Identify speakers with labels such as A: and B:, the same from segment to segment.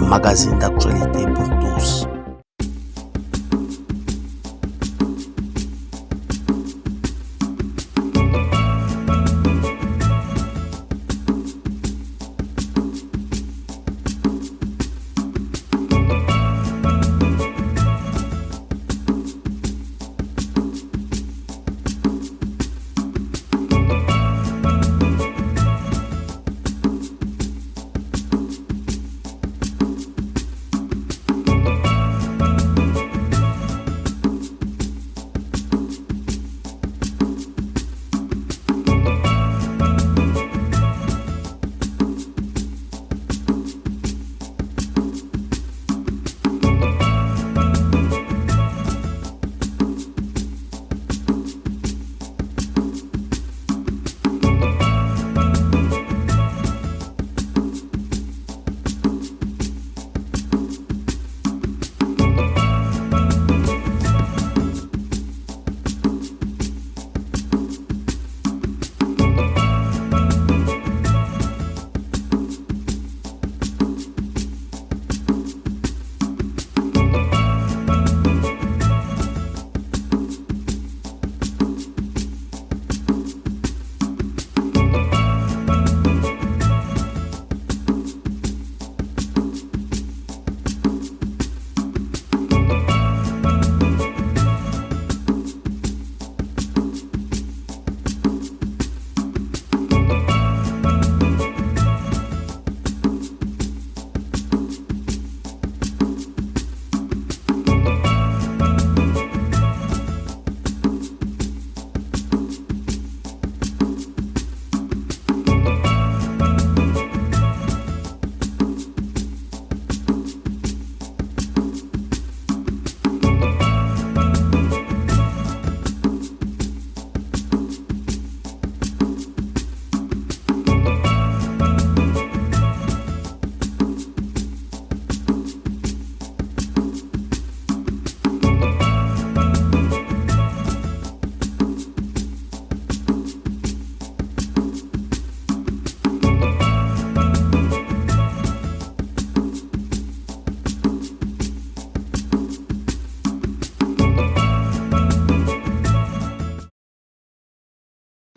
A: magazine d'actualité pour tous.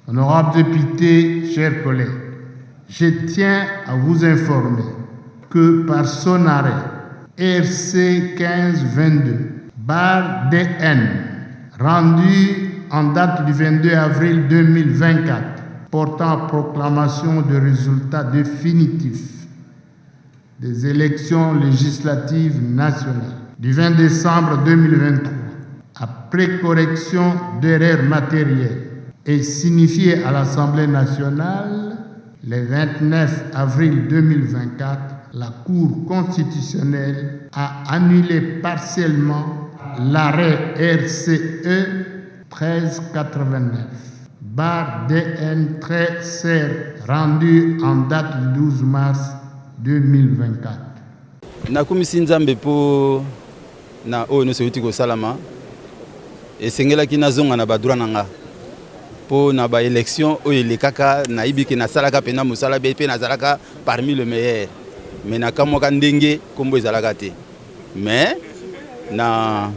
B: Honorables députés, chers collègues, je tiens à vous informer que par son arrêt RC 1522/DN, rendu en date du 22 avril 2024, portant proclamation de résultats définitifs des élections législatives nationales du 20 décembre 2023, après correction d'erreurs matérielles, est signifié à l'Assemblée nationale le 29 avril 2024, la Cour constitutionnelle a annulé partiellement l'arrêt RCE 1389/DN-CER rendu en date du 12 mars 2024.
C: Nakumisi Nzambe po na oyo nyonso euti kosalama esengelaki nazonga na badroit na nga po na ba élection oyo elekaka nayibi ke nasalaka pena mosala be pe nazalaka parmi le meilleur mais nakamwaka ndenge kombo ezalaka te mais na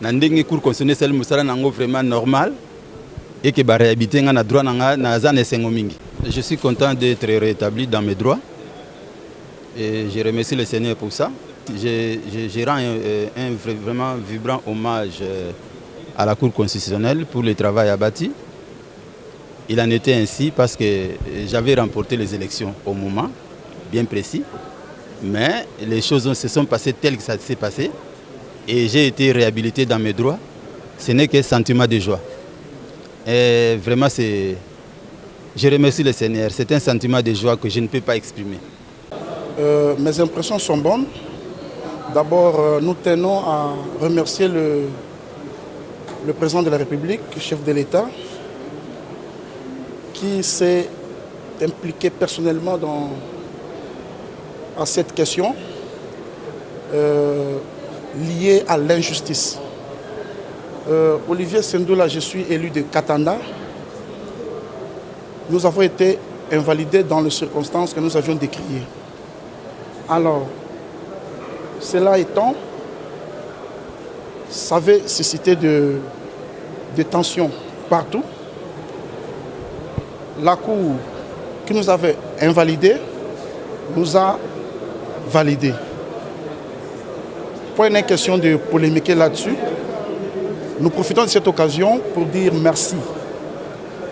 C: ndenge cour constitutionnelle mosala nango vraiment normal et que ba réhabiliter nga na droit na nga naza na esengo mingi. Je suis content d'être rétabli dans mes droits et je remercie le Seigneur pour ça. Je rends un vraiment vibrant hommage à la Cour constitutionnelle pour le travail abattu. Il en était ainsi parce que j'avais remporté les élections au moment bien précis, mais les choses se sont passées telles que ça s'est passé et j'ai été réhabilité dans mes droits. Ce n'est qu'un sentiment de joie. Et vraiment, je remercie le Seigneur. C'est un sentiment de joie que je ne peux pas exprimer.
D: Mes impressions sont bonnes. D'abord, nous tenons à remercier le président de la République, chef de l'État, qui s'est impliqué personnellement à cette question liée à l'injustice. Olivier Sendoula, je suis élu de Katanda. Nous avons été invalidés dans les circonstances que nous avions décriées. Alors, cela étant, ça avait suscité des tensions partout. La Cour qui nous avait invalidés nous a validés. Pas une question de polémiquer là-dessus. Nous profitons de cette occasion pour dire merci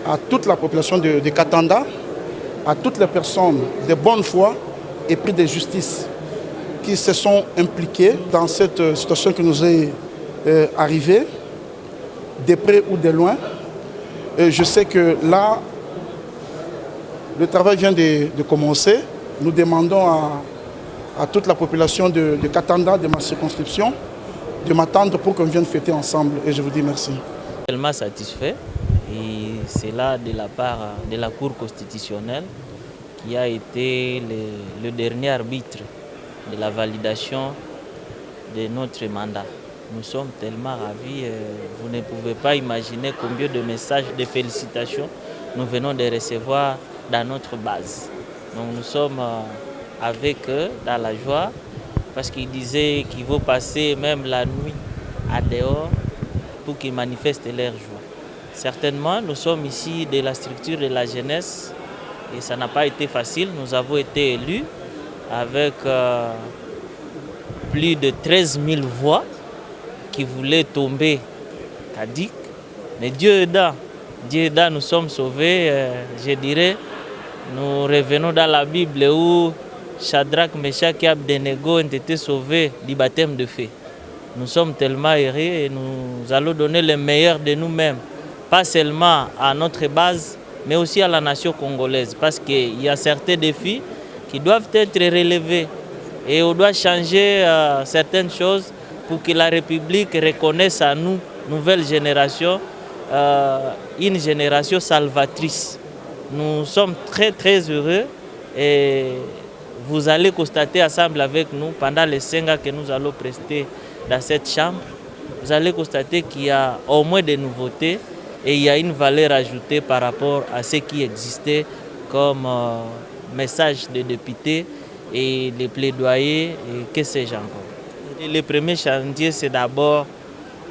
D: à toute la population de Katanda, à toutes les personnes de bonne foi et pris de justice qui se sont impliquées dans cette situation qui nous est arrivée, de près ou de loin. Et je sais que là, le travail vient de commencer. Nous demandons à toute la population de Katanda, de ma circonscription, de m'attendre pour qu'on vienne fêter ensemble. Et je vous dis merci.
E: Tellement satisfait, et c'est là de la part de la Cour constitutionnelle qui a été le dernier arbitre de la validation de notre mandat. Nous sommes tellement ravis, vous ne pouvez pas imaginer combien de messages de félicitations nous venons de recevoir dans notre base. Donc nous sommes avec eux dans la joie parce qu'ils disaient qu'ils vont passer même la nuit à dehors pour qu'ils manifestent leur joie. Certainement, nous sommes ici de la structure de la jeunesse et ça n'a pas été facile. Nous avons été élus avec plus de 13 000 voix qui voulaient tomber Kadik. Mais Dieu aidant, nous sommes sauvés. Je dirais, nous revenons dans la Bible où Shadrach, Meshach et Abednego ont été sauvés du baptême de feu. Nous sommes tellement heureux et nous allons donner le meilleur de nous-mêmes, pas seulement à notre base, mais aussi à la nation congolaise, parce qu'il y a certains défis qui doivent être relevés et on doit changer certaines choses pour que la République reconnaisse à nous, nouvelle génération, une génération salvatrice. Nous sommes très très heureux et vous allez constater ensemble avec nous pendant les 5 ans que nous allons prester dans cette chambre, vous allez constater qu'il y a au moins des nouveautés et il y a une valeur ajoutée par rapport à ce qui existait comme message des députés et les plaidoyers et que sais-je encore. Et le premier chantier, c'est d'abord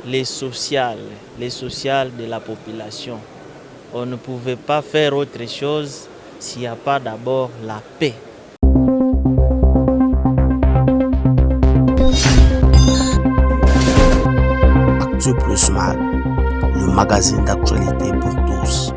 E: les sociales de la population. On ne pouvait pas faire autre chose s'il n'y a pas d'abord la paix.
A: Actu Plus Mag, le magazine d'actualité pour tous.